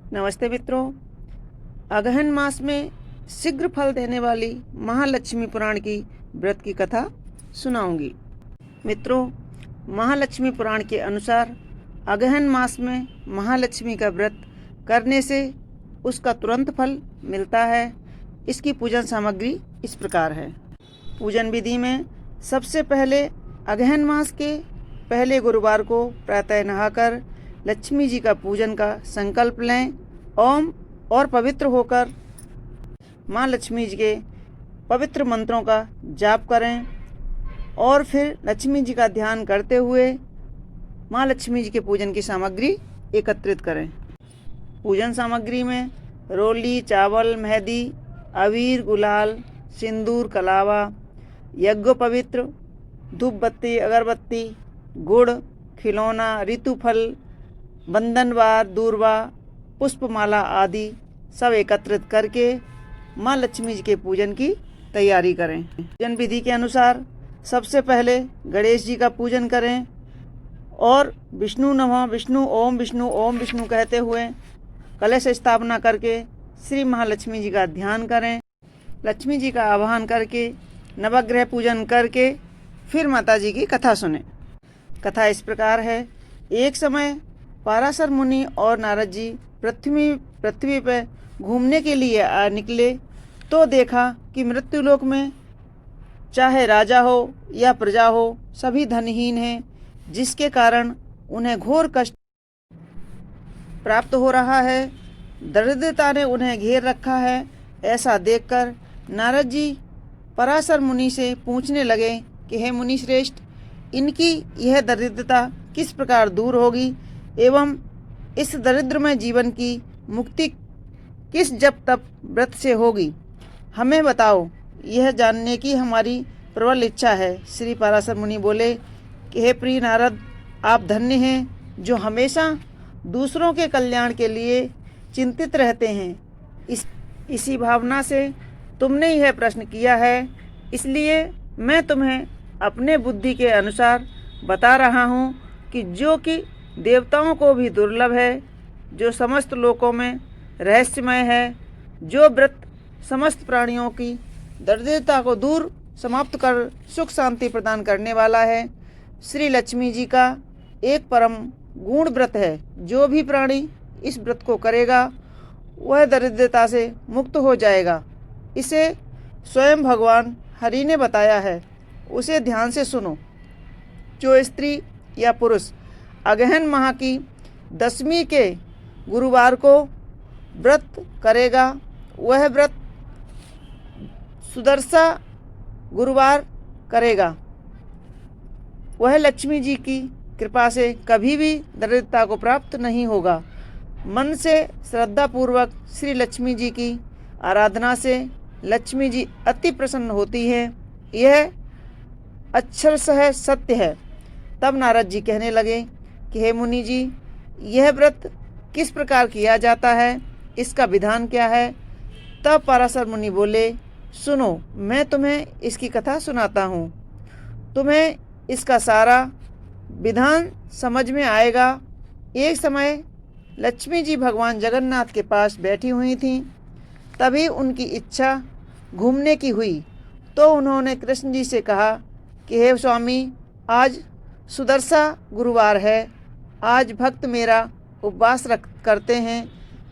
नमस्ते मित्रों। अगहन मास में शीघ्र फल देने वाली महालक्ष्मी पुराण की व्रत की कथा सुनाऊंगी। मित्रों, महालक्ष्मी पुराण के अनुसार अगहन मास में महालक्ष्मी का व्रत करने से उसका तुरंत फल मिलता है। इसकी पूजन सामग्री इस प्रकार है। पूजन विधि में सबसे पहले अगहन मास के पहले गुरुवार को प्रातः नहाकर लक्ष्मी जी का पूजन का संकल्प लें। ओम और पवित्र होकर माँ लक्ष्मी जी के पवित्र मंत्रों का जाप करें और फिर लक्ष्मी जी का ध्यान करते हुए माँ लक्ष्मी जी के पूजन की सामग्री एकत्रित करें। पूजन सामग्री में रोली, चावल, मेहंदी, अबीर, गुलाल, सिंदूर, कलावा, यज्ञोपवित्र, धूप बत्ती, अगरबत्ती, गुड़, खिलौना, ऋतुफल, बंधनवार, दूर्वा, पुष्पमाला आदि सब एकत्रित करके माँ लक्ष्मी जी के पूजन की तैयारी करें। पूजन विधि के अनुसार सबसे पहले गणेश जी का पूजन करें और विष्णु नमः विष्णु ओम विष्णु कहते हुए कलश स्थापना करके श्री महालक्ष्मी जी का ध्यान करें। लक्ष्मी जी का आवाहन करके नवग्रह पूजन करके फिर माता जी की कथा सुने। कथा इस प्रकार है। एक समय पराशर मुनि और नारद जी पृथ्वी पर घूमने के लिए निकले तो देखा कि मृत्युलोक में चाहे राजा हो या प्रजा हो सभी धनहीन हैं, जिसके कारण उन्हें घोर कष्ट प्राप्त हो रहा है। दरिद्रता ने उन्हें घेर रखा है। ऐसा देखकर नारद जी पराशर मुनि से पूछने लगे कि हे मुनि श्रेष्ठ, इनकी यह दरिद्रता किस प्रकार दूर होगी एवं इस दरिद्रमय जीवन की मुक्ति किस जप तप व्रत से होगी, हमें बताओ। यह जानने की हमारी प्रबल इच्छा है। श्री पराशर मुनि बोले कि हे प्रिय नारद, आप धन्य हैं जो हमेशा दूसरों के कल्याण के लिए चिंतित रहते हैं। इसी भावना से तुमने यह प्रश्न किया है, इसलिए मैं तुम्हें अपने बुद्धि के अनुसार बता रहा हूँ कि जो कि देवताओं को भी दुर्लभ है, जो समस्त लोकों में रहस्यमय है, जो व्रत समस्त प्राणियों की दरिद्रता को दूर समाप्त कर सुख शांति प्रदान करने वाला है। श्री लक्ष्मी जी का एक परम गुण व्रत है। जो भी प्राणी इस व्रत को करेगा वह दरिद्रता से मुक्त हो जाएगा। इसे स्वयं भगवान हरि ने बताया है, उसे ध्यान से सुनो। जो स्त्री या पुरुष अगहन माह की दशमी के गुरुवार को व्रत करेगा, वह व्रत सुदर्शा गुरुवार करेगा, वह लक्ष्मी जी की कृपा से कभी भी दरिद्रता को प्राप्त नहीं होगा। मन से श्रद्धापूर्वक श्री लक्ष्मी जी की आराधना से लक्ष्मी जी अति प्रसन्न होती है। यह अक्षरशः सत्य है। तब नारद जी कहने लगे कि हे मुनि जी, यह व्रत किस प्रकार किया जाता है, इसका विधान क्या है। तब पराशर मुनि बोले, सुनो, मैं तुम्हें इसकी कथा सुनाता हूँ। तुम्हें इसका सारा विधान समझ में आएगा। एक समय लक्ष्मी जी भगवान जगन्नाथ के पास बैठी हुई थीं। तभी उनकी इच्छा घूमने की हुई तो उन्होंने कृष्ण जी से कहा कि हे स्वामी, आज सुदर्शा गुरुवार है। आज भक्त मेरा उपवास करते हैं,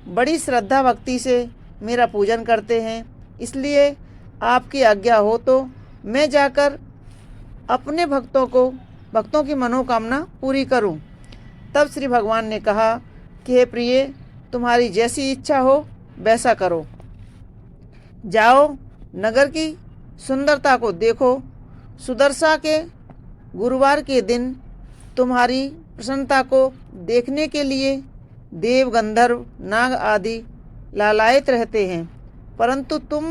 बड़ी श्रद्धा भक्ति से मेरा पूजन करते हैं। इसलिए आपकी आज्ञा हो तो मैं जाकर अपने भक्तों की मनोकामना पूरी करूं। तब श्री भगवान ने कहा कि हे प्रिय, तुम्हारी जैसी इच्छा हो वैसा करो। जाओ, नगर की सुंदरता को देखो। सुदर्शा के गुरुवार के दिन तुम्हारी प्रसन्नता को देखने के लिए देव, गंधर्व, नाग आदि लालायित रहते हैं। परंतु तुम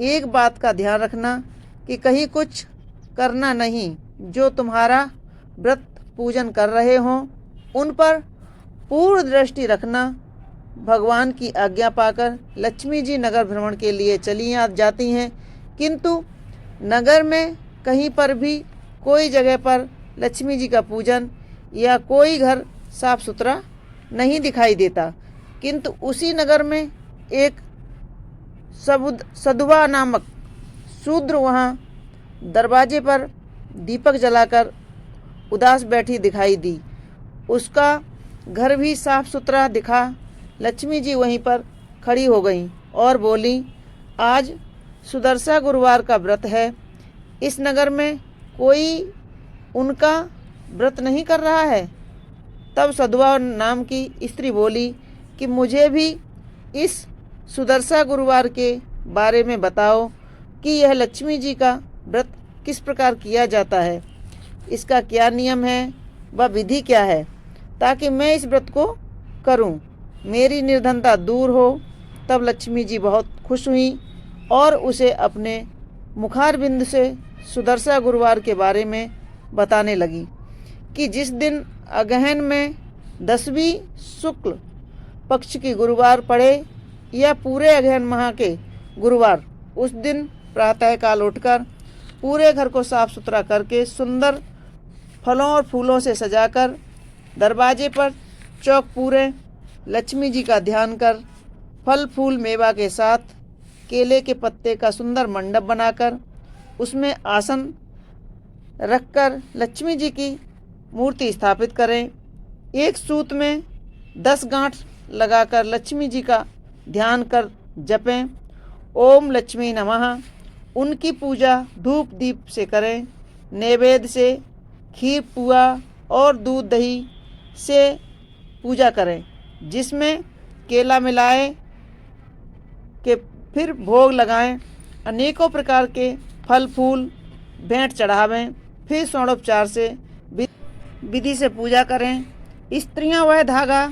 एक बात का ध्यान रखना कि कहीं कुछ करना नहीं। जो तुम्हारा व्रत पूजन कर रहे हों उन पर पूर्ण दृष्टि रखना। भगवान की आज्ञा पाकर लक्ष्मी जी नगर भ्रमण के लिए चली जाती हैं, किंतु नगर में कहीं पर भी कोई जगह पर लक्ष्मी जी का पूजन या कोई घर साफ सुथरा नहीं दिखाई देता। किंतु उसी नगर में एक सधुवा नामक शूद्र वहाँ दरवाजे पर दीपक जलाकर उदास बैठी दिखाई दी। उसका घर भी साफ सुथरा दिखा। लक्ष्मी जी वहीं पर खड़ी हो गईं और बोली, आज सुदर्शा गुरुवार का व्रत है, इस नगर में कोई उनका व्रत नहीं कर रहा है। तब सधुवा नाम की स्त्री बोली कि मुझे भी इस सुदर्शा गुरुवार के बारे में बताओ कि यह लक्ष्मी जी का व्रत किस प्रकार किया जाता है, इसका क्या नियम है व विधि क्या है, ताकि मैं इस व्रत को करूं, मेरी निर्धनता दूर हो। तब लक्ष्मी जी बहुत खुश हुई और उसे अपने मुखारबिंद से सुदर्शा गुरुवार के बारे में बताने लगी कि जिस दिन अगहन में 10वीं शुक्ल पक्ष की गुरुवार पड़े या पूरे अगहन माह के गुरुवार, उस दिन प्रातःकाल उठकर पूरे घर को साफ सुथरा करके सुंदर फलों और फूलों से सजाकर दरवाजे पर चौक पूरे लक्ष्मी जी का ध्यान कर फल फूल मेवा के साथ केले के पत्ते का सुंदर मंडप बनाकर उसमें आसन रखकर लक्ष्मी जी की मूर्ति स्थापित करें। एक सूत में 10 गांठ लगाकर लक्ष्मी जी का ध्यान कर जपें, ओम लक्ष्मी नमः। उनकी पूजा धूप दीप से करें। नैवेद्य से खीर पुआ और दूध दही से पूजा करें, जिसमें केला मिलाए के फिर भोग लगाएं। अनेकों प्रकार के फल फूल भेंट चढ़ावें, फिर षोडोपचार से विधि से पूजा करें। स्त्रियां वह धागा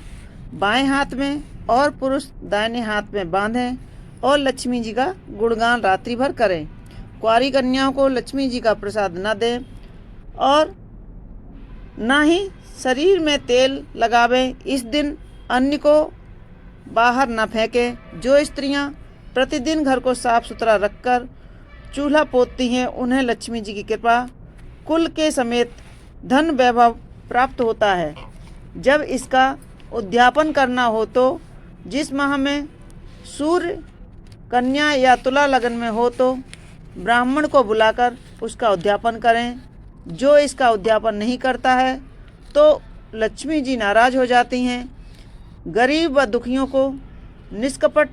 बाएं हाथ में और पुरुष दाहिने हाथ में बांधें और लक्ष्मी जी का गुणगान रात्रि भर करें। कुंवारी कन्याओं को लक्ष्मी जी का प्रसाद न दें और न ही शरीर में तेल लगावें। इस दिन अन्न को बाहर न फेंकें। जो स्त्रियां प्रतिदिन घर को साफ सुथरा रखकर चूल्हा पोतती हैं, उन्हें लक्ष्मी जी की कृपा कुल के समेत धन वैभव प्राप्त होता है। जब इसका उद्यापन करना हो तो जिस माह में सूर्य कन्या या तुला लगन में हो तो ब्राह्मण को बुलाकर उसका उद्यापन करें। जो इसका उद्यापन नहीं करता है तो लक्ष्मी जी नाराज हो जाती हैं। गरीब व दुखियों को निष्कपट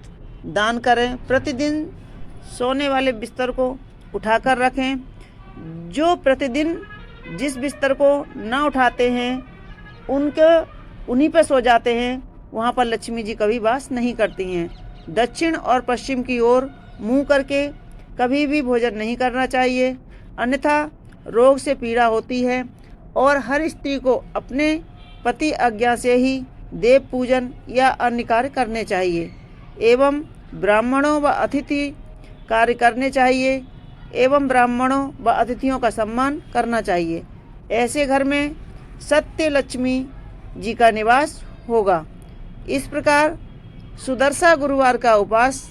दान करें। प्रतिदिन सोने वाले बिस्तर को उठाकर रखें। जो प्रतिदिन जिस बिस्तर को न उठाते हैं उन्हीं पर सो जाते हैं, वहाँ पर लक्ष्मी जी कभी वास नहीं करती हैं। दक्षिण और पश्चिम की ओर मुंह करके कभी भी भोजन नहीं करना चाहिए, अन्यथा रोग से पीड़ा होती है। और हर स्त्री को अपने पति आज्ञा से ही देव पूजन या अन्य कार्य करने चाहिए एवं ब्राह्मणों व अतिथि कार्य करने चाहिए एवं ब्राह्मणों व अतिथियों का सम्मान करना चाहिए। ऐसे घर में सत्य लक्ष्मी जी का निवास होगा। इस प्रकार सुदर्शा गुरुवार का उपवास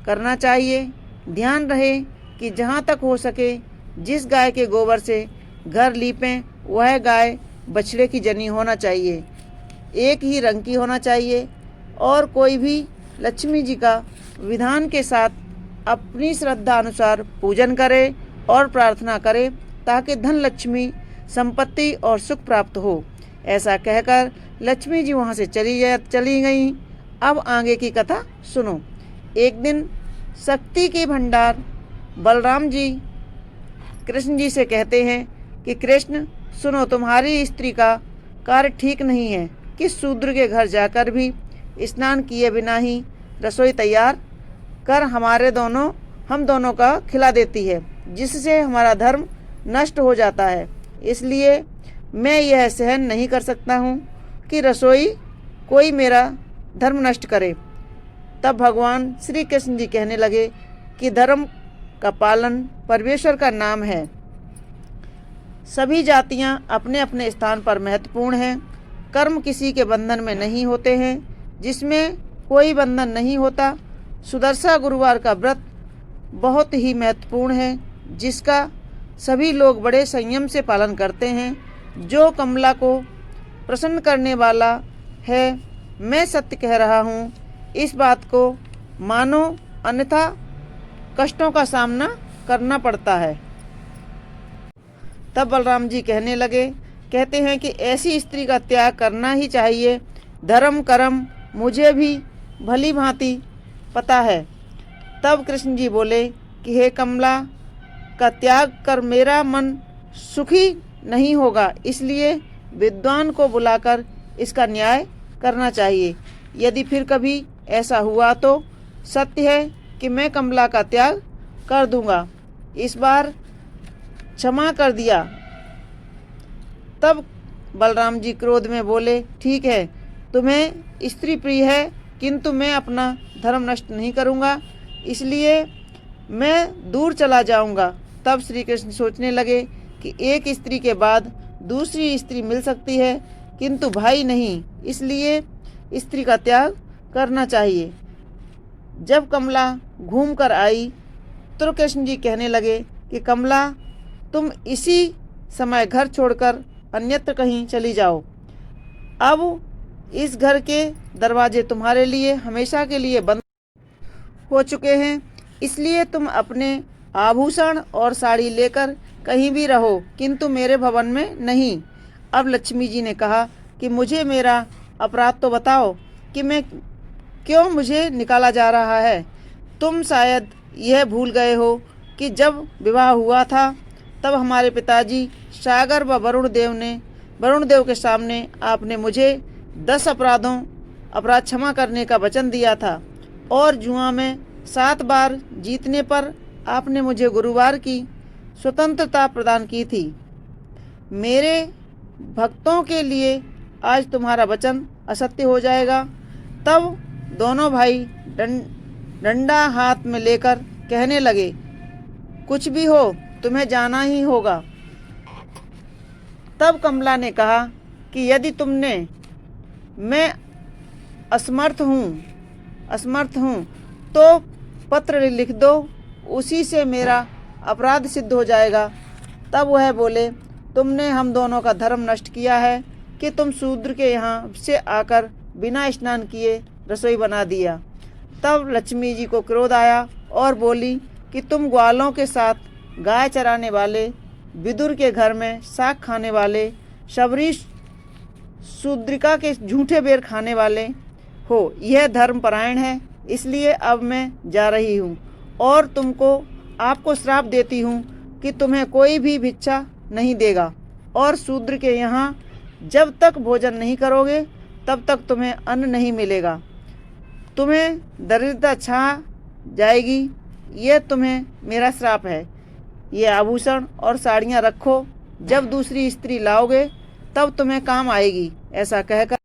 करना चाहिए। ध्यान रहे कि जहाँ तक हो सके जिस गाय के गोबर से घर लीपें वह गाय बछड़े की जनी होना चाहिए, एक ही रंग की होना चाहिए और कोई भी लक्ष्मी जी का विधान के साथ अपनी श्रद्धा अनुसार पूजन करे और प्रार्थना करे ताकि धन लक्ष्मी संपत्ति और सुख प्राप्त हो। ऐसा कहकर लक्ष्मी जी वहाँ से चली गईं। अब आगे की कथा सुनो। एक दिन शक्ति के भंडार बलराम जी कृष्ण जी से कहते हैं कि कृष्ण सुनो, तुम्हारी स्त्री का कार्य ठीक नहीं है कि शूद्र के घर जाकर भी स्नान किए बिना ही रसोई तैयार कर हम दोनों का खिला देती है, जिससे हमारा धर्म नष्ट हो जाता है। इसलिए मैं यह सहन नहीं कर सकता हूँ कि रसोई कोई मेरा धर्म नष्ट करे। तब भगवान श्री कृष्ण जी कहने लगे कि धर्म का पालन परमेश्वर का नाम है। सभी जातियाँ अपने अपने स्थान पर महत्वपूर्ण हैं। कर्म किसी के बंधन में नहीं होते हैं, जिसमें कोई बंधन नहीं होता। सुदर्शा गुरुवार का व्रत बहुत ही महत्वपूर्ण है, जिसका सभी लोग बड़े संयम से पालन करते हैं। जो कमला को प्रसन्न करने वाला है मैं सत्य कह रहा हूँ, इस बात को मानो, अन्यथा कष्टों का सामना करना पड़ता है। तब बलराम जी कहने लगे, कहते हैं कि ऐसी स्त्री का त्याग करना ही चाहिए। धर्म कर्म मुझे भी भली भांति पता है। तब कृष्ण जी बोले कि हे कमला, का त्याग कर मेरा मन सुखी नहीं होगा, इसलिए विद्वान को बुलाकर इसका न्याय करना चाहिए। यदि फिर कभी ऐसा हुआ तो सत्य है कि मैं कमला का त्याग कर दूंगा। इस बार क्षमा कर दिया। तब बलराम जी क्रोध में बोले, ठीक है, तुम्हें स्त्री प्रिय है, किंतु मैं अपना धर्म नष्ट नहीं करूँगा, इसलिए मैं दूर चला जाऊँगा। तब श्री कृष्ण सोचने लगे कि एक स्त्री के बाद दूसरी स्त्री मिल सकती है, किंतु भाई नहीं, इसलिए स्त्री का त्याग करना चाहिए। जब कमला घूम कर आई तो कृष्ण जी कहने लगे कि कमला, तुम इसी समय घर छोड़कर अन्यत्र कहीं चली जाओ। अब इस घर के दरवाजे तुम्हारे लिए हमेशा के लिए बंद हो चुके हैं, इसलिए तुम अपने आभूषण और साड़ी लेकर कहीं भी रहो, किंतु मेरे भवन में नहीं। अब लक्ष्मी जी ने कहा कि मुझे मेरा अपराध तो बताओ कि मैं क्यों मुझे निकाला जा रहा है। तुम शायद यह भूल गए हो कि जब विवाह हुआ था तब हमारे पिताजी सागर व वरुण देव के सामने आपने मुझे 10 अपराध क्षमा करने का वचन दिया था, और जुआ में 7 बार जीतने पर आपने मुझे गुरुवार की स्वतंत्रता प्रदान की थी। मेरे भक्तों के लिए आज तुम्हारा वचन असत्य हो जाएगा। तब दोनों भाई डंडा हाथ में लेकर कहने लगे, कुछ भी हो, तुम्हें जाना ही होगा। तब कमला ने कहा कि यदि तुमने मैं असमर्थ हूँ तो पत्र लिख दो, उसी से मेरा अपराध सिद्ध हो जाएगा। तब वह बोले, तुमने हम दोनों का धर्म नष्ट किया है कि तुम शूद्र के यहाँ से आकर बिना स्नान किए रसोई बना दिया। तब लक्ष्मी जी को क्रोध आया और बोली कि तुम ग्वालों के साथ गाय चराने वाले, विदुर के घर में साग खाने वाले, शबरी शूद्रिका के झूठे बेर खाने वाले हो। यह धर्मपरायण है, इसलिए अब मैं जा रही हूँ और आपको श्राप देती हूँ कि तुम्हें कोई भी भिक्षा नहीं देगा, और शूद्र के यहाँ जब तक भोजन नहीं करोगे तब तक तुम्हें अन्न नहीं मिलेगा। तुम्हें दरिद्रता छा जाएगी। यह तुम्हें मेरा श्राप है। ये आभूषण और साड़ियाँ रखो, जब दूसरी स्त्री लाओगे तब तुम्हें काम आएगी। ऐसा कहकर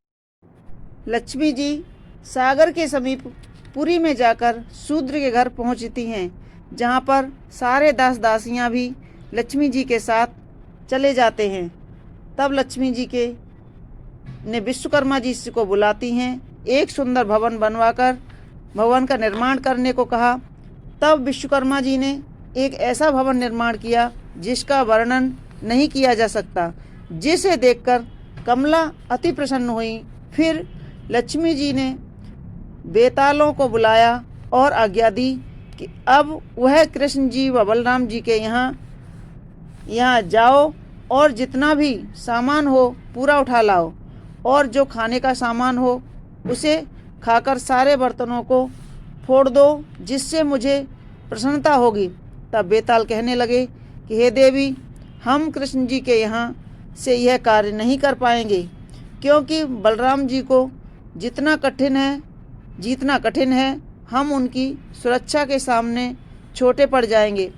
लक्ष्मी जी सागर के समीप पुरी में जाकर शूद्र के घर पहुंचती हैं, जहां पर सारे दास दासियां भी लक्ष्मी जी के साथ चले जाते हैं। तब लक्ष्मी जी ने विश्वकर्मा जी को बुलाती हैं, एक सुंदर भवन बनवाकर भवन का निर्माण करने को कहा। तब विश्वकर्मा जी ने एक ऐसा भवन निर्माण किया जिसका वर्णन नहीं किया जा सकता, जिसे देखकर कमला अति प्रसन्न हुई। फिर लक्ष्मी जी ने बेतालों को बुलाया और आज्ञा दी कि अब वह कृष्ण जी व बलराम जी के यहाँ जाओ और जितना भी सामान हो पूरा उठा लाओ, और जो खाने का सामान हो उसे खाकर सारे बर्तनों को फोड़ दो, जिससे मुझे प्रसन्नता होगी। तब बेताल कहने लगे कि हे देवी, हम कृष्ण जी के यहाँ से यह कार्य नहीं कर पाएंगे, क्योंकि बलराम जी को जीतना कठिन है। हम उनकी सुरक्षा के सामने छोटे पड़ जाएंगे।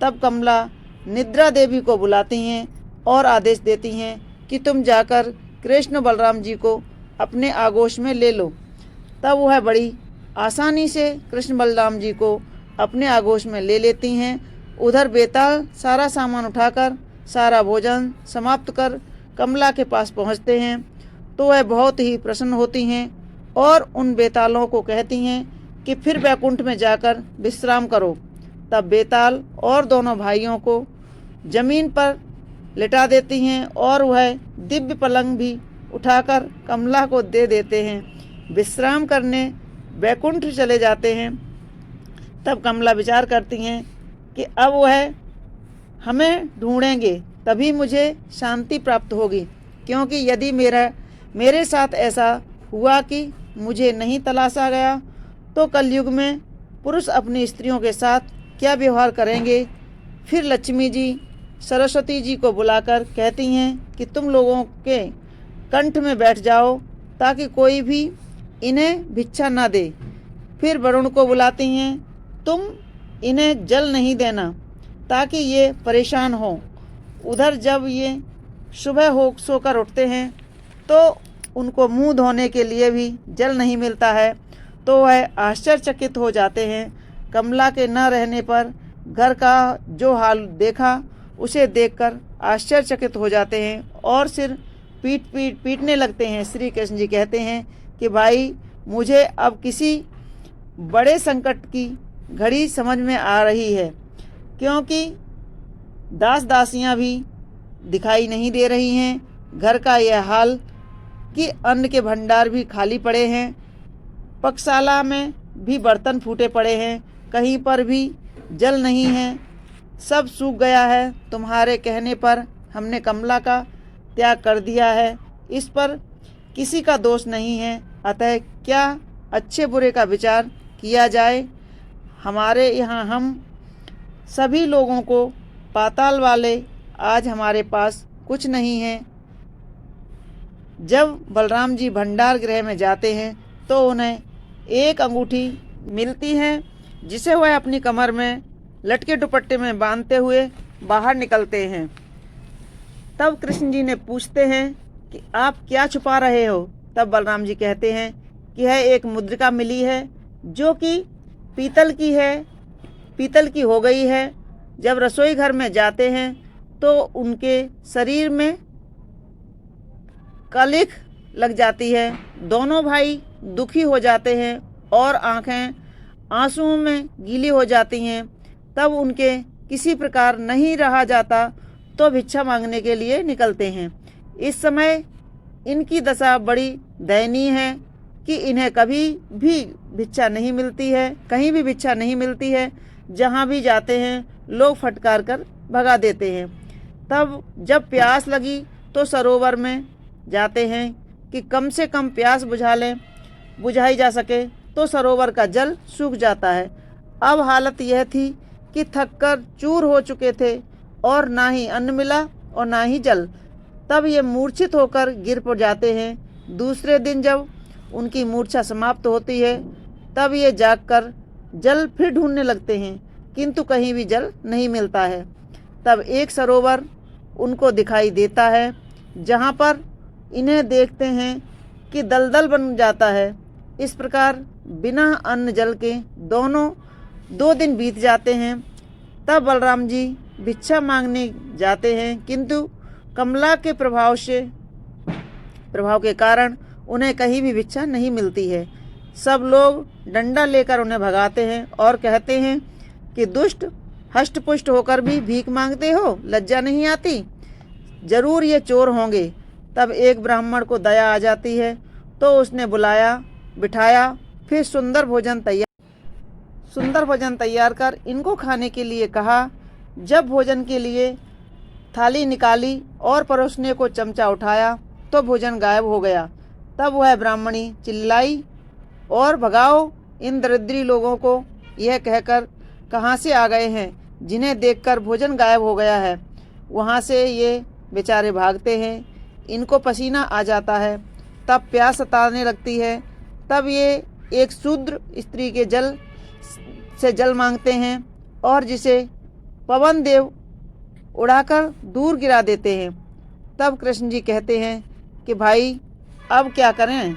तब कमला निद्रा देवी को बुलाती हैं और आदेश देती हैं कि तुम जाकर कृष्ण बलराम जी को अपने आगोश में ले लो। तब वह बड़ी आसानी से कृष्ण बलराम जी को अपने आगोश में ले लेती हैं। उधर बेताल सारा सामान उठाकर सारा भोजन समाप्त कर कमला के पास पहुंचते हैं, तो वह बहुत ही प्रसन्न होती हैं और उन बेतालों को कहती हैं कि फिर वैकुंठ में जाकर विश्राम करो। तब बेताल और दोनों भाइयों को जमीन पर लिटा देती हैं और वह दिव्य पलंग भी उठाकर कमला को दे देते हैं, विश्राम करने वैकुंठ चले जाते हैं। तब कमला विचार करती हैं कि अब वह हमें ढूंढेंगे तभी मुझे शांति प्राप्त होगी, क्योंकि यदि मेरे साथ ऐसा हुआ कि मुझे नहीं तलाशा गया तो कलयुग में पुरुष अपनी स्त्रियों के साथ क्या व्यवहार करेंगे। फिर लक्ष्मी जी सरस्वती जी को बुलाकर कहती हैं कि तुम लोगों के कंठ में बैठ जाओ ताकि कोई भी इन्हें भिक्षा ना दे। फिर वरुण को बुलाती हैं, तुम इन्हें जल नहीं देना ताकि ये परेशान हो। उधर जब ये सुबह हो सोकर उठते हैं तो उनको मुंह धोने के लिए भी जल नहीं मिलता है, तो वह आश्चर्यचकित हो जाते हैं। कमला के न रहने पर घर का जो हाल देखा उसे देखकर आश्चर्यचकित हो जाते हैं और सिर पीटने लगते हैं। श्री कृष्ण जी कहते हैं कि भाई मुझे अब किसी बड़े संकट की घड़ी समझ में आ रही है, क्योंकि दास दासियां भी दिखाई नहीं दे रही हैं। घर का यह हाल कि अन्न के भंडार भी खाली पड़े हैं, पकशाला में भी बर्तन फूटे पड़े हैं, कहीं पर भी जल नहीं है, सब सूख गया है। तुम्हारे कहने पर हमने कमला का त्याग कर दिया है, इस पर किसी का दोष नहीं है। अतः क्या अच्छे बुरे का विचार किया जाए। हमारे यहाँ हम सभी लोगों को पाताल वाले आज हमारे पास कुछ नहीं है। जब बलराम जी भंडार गृह में जाते हैं तो उन्हें एक अंगूठी मिलती है जिसे वह अपनी कमर में लटके दुपट्टे में बांधते हुए बाहर निकलते हैं। तब कृष्ण जी ने पूछते हैं कि आप क्या छुपा रहे हो। तब बलराम जी कहते हैं कि यह एक मुद्रिका मिली है जो कि पीतल की हो गई है। जब रसोई घर में जाते हैं तो उनके शरीर में कलिख लग जाती है। दोनों भाई दुखी हो जाते हैं और आंखें आंसुओं में गीली हो जाती हैं। तब उनके किसी प्रकार नहीं रहा जाता तो भिक्षा मांगने के लिए निकलते हैं। इस समय इनकी दशा बड़ी दयनीय है कि इन्हें कभी भी भिक्षा नहीं मिलती है, कहीं भी भिक्षा नहीं मिलती है। जहाँ भी जाते हैं लोग फटकार कर भगा देते हैं। तब जब प्यास लगी तो सरोवर में जाते हैं कि कम से कम प्यास बुझाई जा सके, तो सरोवर का जल सूख जाता है। अब हालत यह थी कि थककर चूर हो चुके थे और ना ही अन्न मिला और ना ही जल। तब ये मूर्छित होकर गिर पड़ जाते हैं। दूसरे दिन जब उनकी मूर्छा समाप्त होती है तब ये जागकर जल फिर ढूंढने लगते हैं, किंतु कहीं भी जल नहीं मिलता है। तब एक सरोवर उनको दिखाई देता है जहाँ पर इन्हें देखते हैं कि दलदल बन जाता है। इस प्रकार बिना अन्न जल के 2 दिन बीत जाते हैं। तब बलराम जी भिक्षा मांगने जाते हैं, किंतु कमला के प्रभाव के कारण उन्हें कहीं भी भिक्षा नहीं मिलती है। सब लोग डंडा लेकर उन्हें भगाते हैं और कहते हैं कि दुष्ट, हष्टपुष्ट होकर भी भीख मांगते हो, लज्जा नहीं आती, जरूर ये चोर होंगे। तब एक ब्राह्मण को दया आ जाती है तो उसने बुलाया, बिठाया, फिर सुंदर भोजन तैयार कर इनको खाने के लिए कहा। जब भोजन के लिए थाली निकाली और परोसने को चमचा उठाया तो भोजन गायब हो गया। तब वह ब्राह्मणी चिल्लाई और भगाओ इन दरिद्री लोगों को, यह कहकर कहाँ से आ गए हैं, जिन्हें देखकर भोजन गायब हो गया है। वहाँ से ये बेचारे भागते हैं, इनको पसीना आ जाता है। तब प्यास सताने लगती है। तब ये एक शूद्र स्त्री के जल मांगते हैं और जिसे पवन देव उड़ाकर दूर गिरा देते हैं। तब कृष्ण जी कहते हैं कि भाई अब क्या करें,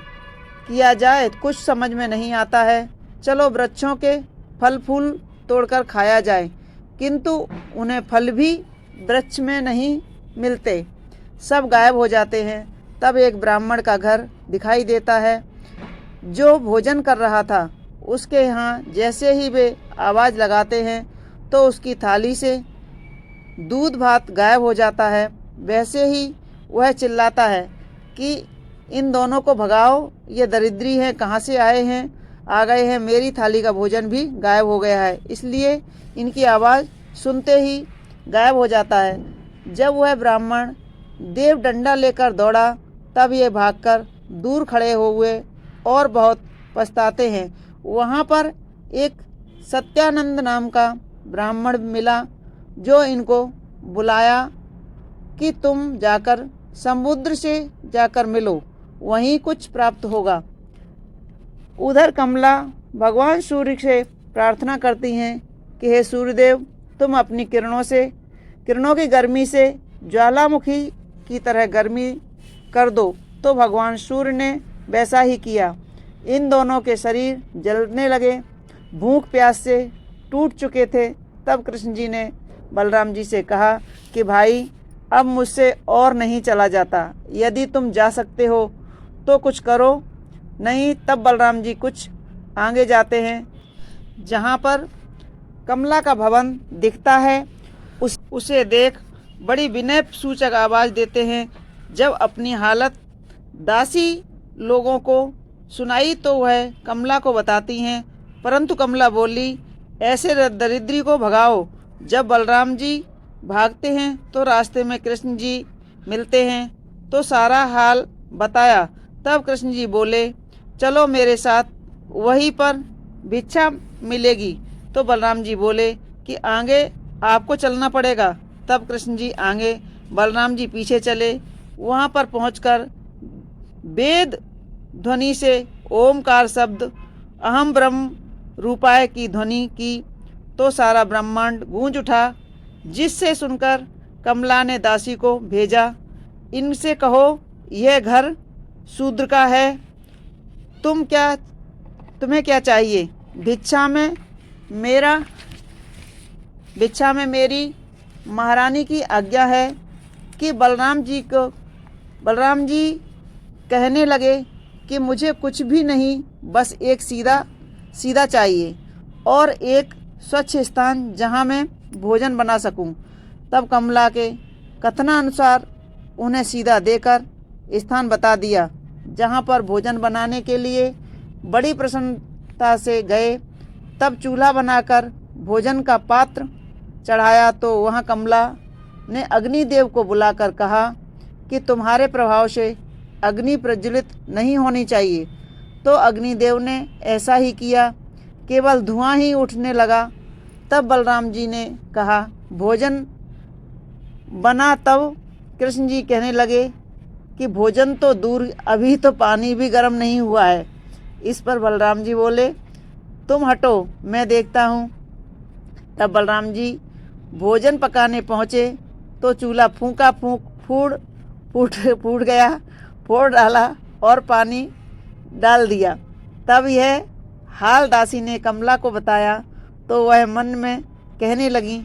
किया जाए कुछ समझ में नहीं आता है। चलो वृक्षों के फल फूल तोड़कर खाया जाए, किंतु उन्हें फल भी वृक्ष में नहीं मिलते, सब गायब हो जाते हैं। तब एक ब्राह्मण का घर दिखाई देता है जो भोजन कर रहा था। उसके यहाँ जैसे ही वे आवाज़ लगाते हैं तो उसकी थाली से दूध भात गायब हो जाता है। वैसे ही वह चिल्लाता है कि इन दोनों को भगाओ, ये दरिद्री हैं, कहाँ से आ गए हैं, मेरी थाली का भोजन भी गायब हो गया है। इसलिए इनकी आवाज़ सुनते ही गायब हो जाता है। जब वह ब्राह्मण देव डंडा लेकर दौड़ा तब ये भागकर दूर खड़े हुए और बहुत पछताते हैं। वहाँ पर एक सत्यानंद नाम का ब्राह्मण मिला जो इनको बुलाया कि तुम जाकर समुद्र से जाकर मिलो, वहीं कुछ प्राप्त होगा। उधर कमला भगवान सूर्य से प्रार्थना करती हैं कि हे सूर्यदेव, तुम अपनी किरणों की गर्मी से ज्वालामुखी की तरह गर्मी कर दो। तो भगवान सूर्य ने वैसा ही किया। इन दोनों के शरीर जलने लगे, भूख प्यास से टूट चुके थे। तब कृष्ण जी ने बलराम जी से कहा कि भाई, अब मुझसे और नहीं चला जाता, यदि तुम जा सकते हो तो कुछ करो, नहीं। तब बलराम जी कुछ आगे जाते हैं, जहाँ पर कमला का भवन दिखता है। उसे देख बड़ी विनय सूचक आवाज़ देते हैं। जब अपनी हालत दासी लोगों को सुनाई तो वह कमला को बताती हैं, परंतु कमला बोली, ऐसे दरिद्री को भगाओ। जब बलराम जी भागते हैं तो रास्ते में कृष्ण जी मिलते हैं तो सारा हाल बताया। तब कृष्ण जी बोले, चलो मेरे साथ, वहीं पर भिक्षा मिलेगी। तो बलराम जी बोले कि आगे आपको चलना पड़ेगा। तब कृष्ण जी आगे, बलराम जी पीछे चले। वहाँ पर पहुंचकर वेद ध्वनि से ओमकार शब्द अहम ब्रह्म रूपाय की ध्वनि की तो सारा ब्रह्मांड गूंज उठा, जिससे सुनकर कमला ने दासी को भेजा, इनसे कहो यह घर शूद्र का है, तुम्हें क्या चाहिए? भिक्षा में मेरी महारानी की आज्ञा है कि बलराम जी कहने लगे कि मुझे कुछ भी नहीं, बस एक सीधा चाहिए और एक स्वच्छ स्थान जहाँ मैं भोजन बना सकूं। तब कमला के कथनानुसार उन्हें सीधा देकर स्थान बता दिया, जहाँ पर भोजन बनाने के लिए बड़ी प्रसन्नता से गए। तब चूल्हा बनाकर भोजन का पात्र चढ़ाया तो वहाँ कमला ने अग्निदेव को बुलाकर कहा कि तुम्हारे प्रभाव से अग्नि प्रज्वलित नहीं होनी चाहिए। तो अग्निदेव ने ऐसा ही किया, केवल धुआं ही उठने लगा। तब बलराम जी ने कहा, भोजन बना। तब कृष्ण जी कहने लगे कि भोजन तो दूर, अभी तो पानी भी गर्म नहीं हुआ है। इस पर बलराम जी बोले, तुम हटो, मैं देखता हूँ। तब बलराम जी भोजन पकाने पहुँचे तो चूल्हा फूट गया, फोड़ डाला और पानी डाल दिया। तब यह हाल दासी ने कमला को बताया तो वह मन में कहने लगी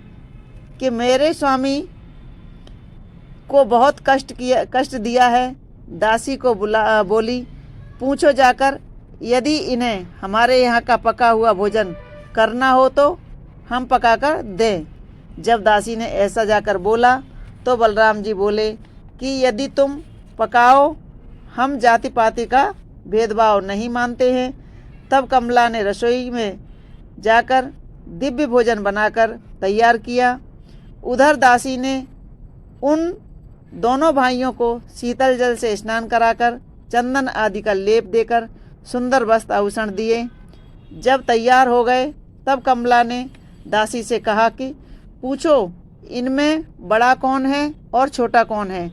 कि मेरे स्वामी को बहुत कष्ट दिया है। दासी को बोली, पूछो जाकर, यदि इन्हें हमारे यहाँ का पका हुआ भोजन करना हो तो हम पकाकर दें। जब दासी ने ऐसा जाकर बोला तो बलराम जी बोले कि यदि तुम पकाओ, हम जाति पाति का भेदभाव नहीं मानते हैं। तब कमला ने रसोई में जाकर दिव्य भोजन बनाकर तैयार किया। उधर दासी ने उन दोनों भाइयों को शीतल जल से स्नान कराकर चंदन आदि का लेप देकर सुंदर वस्त्र आभूषण दिए। जब तैयार हो गए तब कमला ने दासी से कहा कि पूछो, इनमें बड़ा कौन है और छोटा कौन है?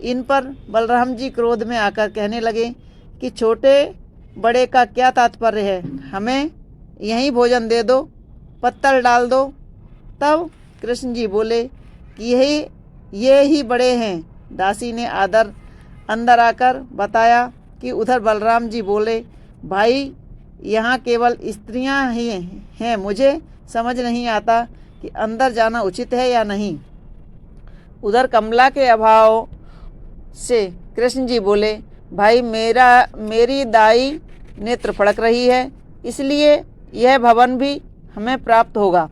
इन पर बलराम जी क्रोध में आकर कहने लगे कि छोटे बड़े का क्या तात्पर्य है, हमें यहीं भोजन दे दो, पत्तल डाल दो। तब कृष्ण जी बोले कि ये ही बड़े हैं। दासी ने अंदर आकर बताया कि उधर बलराम जी बोले, भाई यहाँ केवल स्त्रियाँ ही हैं, मुझे समझ नहीं आता कि अंदर जाना उचित है या नहीं। उधर कमला के अभाव से कृष्ण जी बोले, भाई मेरी दाई नेत्र फड़क रही है, इसलिए यह भवन भी हमें प्राप्त होगा,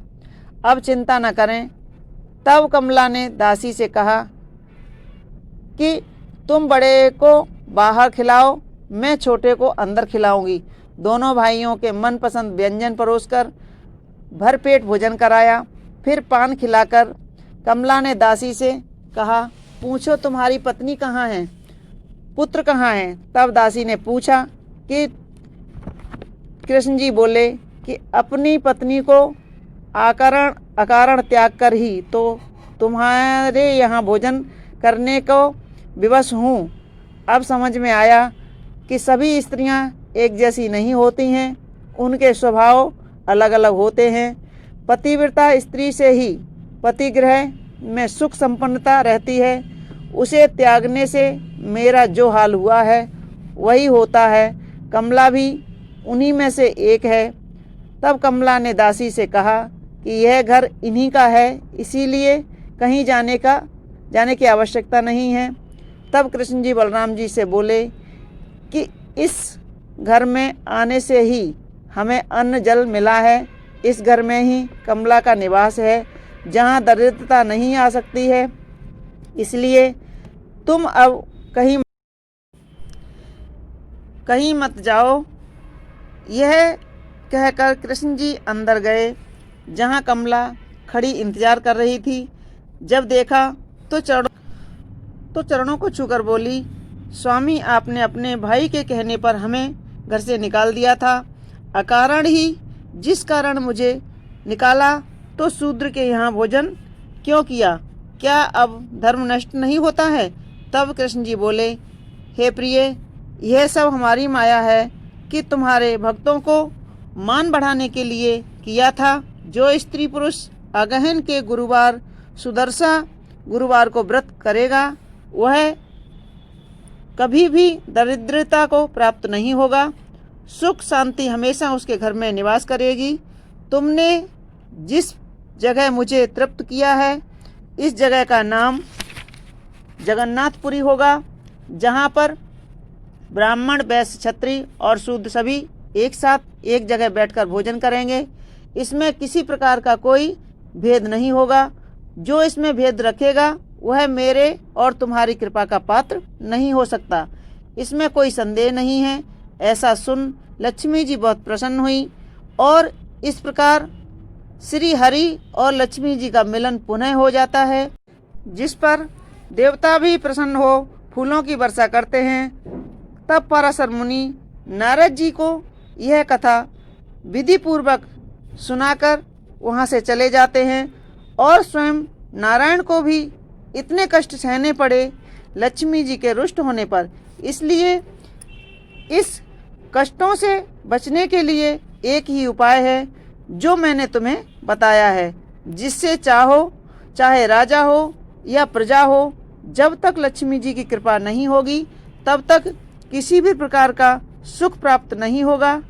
अब चिंता न करें। तब कमला ने दासी से कहा कि तुम बड़े को बाहर खिलाओ, मैं छोटे को अंदर खिलाऊंगी। दोनों भाइयों के मनपसंद व्यंजन परोसकर भरपेट भोजन कराया। फिर पान खिलाकर कमला ने दासी से कहा, पूछो तुम्हारी पत्नी कहाँ है, पुत्र कहाँ है। तब दासी ने पूछा कि कृष्ण जी बोले कि अपनी पत्नी को अकारण त्याग कर ही तो तुम्हारे यहाँ भोजन करने को विवश हूँ। अब समझ में आया कि सभी स्त्रियाँ एक जैसी नहीं होती हैं, उनके स्वभाव अलग अलग होते हैं। पतिव्रता स्त्री से ही पतिगृह में सुख संपन्नता रहती है। उसे त्यागने से मेरा जो हाल हुआ है वही होता है। कमला भी उन्हीं में से एक है। तब कमला ने दासी से कहा कि यह घर इन्हीं का है, इसीलिए कहीं जाने की आवश्यकता नहीं है। तब कृष्ण जी बलराम जी से बोले कि इस घर में आने से ही हमें अन्न जल मिला है। इस घर में ही कमला का निवास है, जहाँ दरिद्रता नहीं आ सकती है। इसलिए तुम अब कहीं मत जाओ। यह कहकर कृष्ण जी अंदर गए, जहाँ कमला खड़ी इंतजार कर रही थी। जब देखा तो चरणों को छूकर बोली, स्वामी आपने अपने भाई के कहने पर हमें घर से निकाल दिया था। अकारण ही जिस कारण मुझे निकाला तो शूद्र के यहाँ भोजन क्यों किया? क्या अब धर्म नष्ट नहीं होता है? तब कृष्ण जी बोले, हे प्रिय, यह सब हमारी माया है कि तुम्हारे भक्तों को मान बढ़ाने के लिए किया था। जो स्त्री पुरुष अगहन के गुरुवार सुदर्शा गुरुवार को व्रत करेगा वह कभी भी दरिद्रता को प्राप्त नहीं होगा। सुख शांति हमेशा उसके घर में निवास करेगी। तुमने जिस जगह मुझे तृप्त किया है, इस जगह का नाम जगन्नाथपुरी होगा, जहाँ पर ब्राह्मण वैश्य क्षत्रिय और शूद्र सभी एक साथ एक जगह बैठकर भोजन करेंगे। इसमें किसी प्रकार का कोई भेद नहीं होगा। जो इसमें भेद रखेगा वह मेरे और तुम्हारी कृपा का पात्र नहीं हो सकता, इसमें कोई संदेह नहीं है। ऐसा सुन लक्ष्मी जी बहुत प्रसन्न हुई और इस प्रकार श्री हरि और लक्ष्मी जी का मिलन पुनः हो जाता है, जिस पर देवता भी प्रसन्न हो फूलों की वर्षा करते हैं। तब पराशर मुनि नारद जी को यह कथा विधि पूर्वक सुनाकर वहाँ से चले जाते हैं और स्वयं नारायण को भी इतने कष्ट सहने पड़े लक्ष्मी जी के रुष्ट होने पर। इसलिए इस कष्टों से बचने के लिए एक ही उपाय है जो मैंने तुम्हें बताया है, जिससे चाहे राजा हो या प्रजा हो, जब तक लक्ष्मी जी की कृपा नहीं होगी तब तक किसी भी प्रकार का सुख प्राप्त नहीं होगा।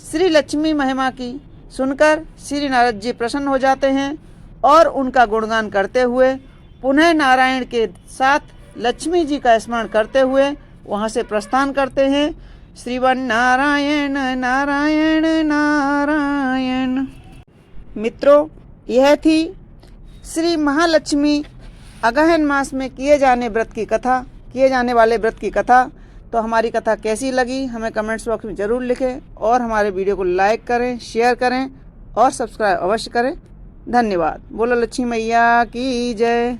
श्री लक्ष्मी महिमा की सुनकर श्री नारद जी प्रसन्न हो जाते हैं और उनका गुणगान करते हुए पुनः नारायण के साथ लक्ष्मी जी का स्मरण करते हुए वहाँ से प्रस्थान करते हैं। श्रीवन नारायण नारायण नारायण। मित्रों, यह थी श्री महालक्ष्मी अगहन मास में किए जाने वाले व्रत की कथा। तो हमारी कथा कैसी लगी हमें कमेंट्स बॉक्स में ज़रूर लिखें और हमारे वीडियो को लाइक करें, शेयर करें और सब्सक्राइब अवश्य करें। धन्यवाद। बोलो लक्ष्मी मैया की जय।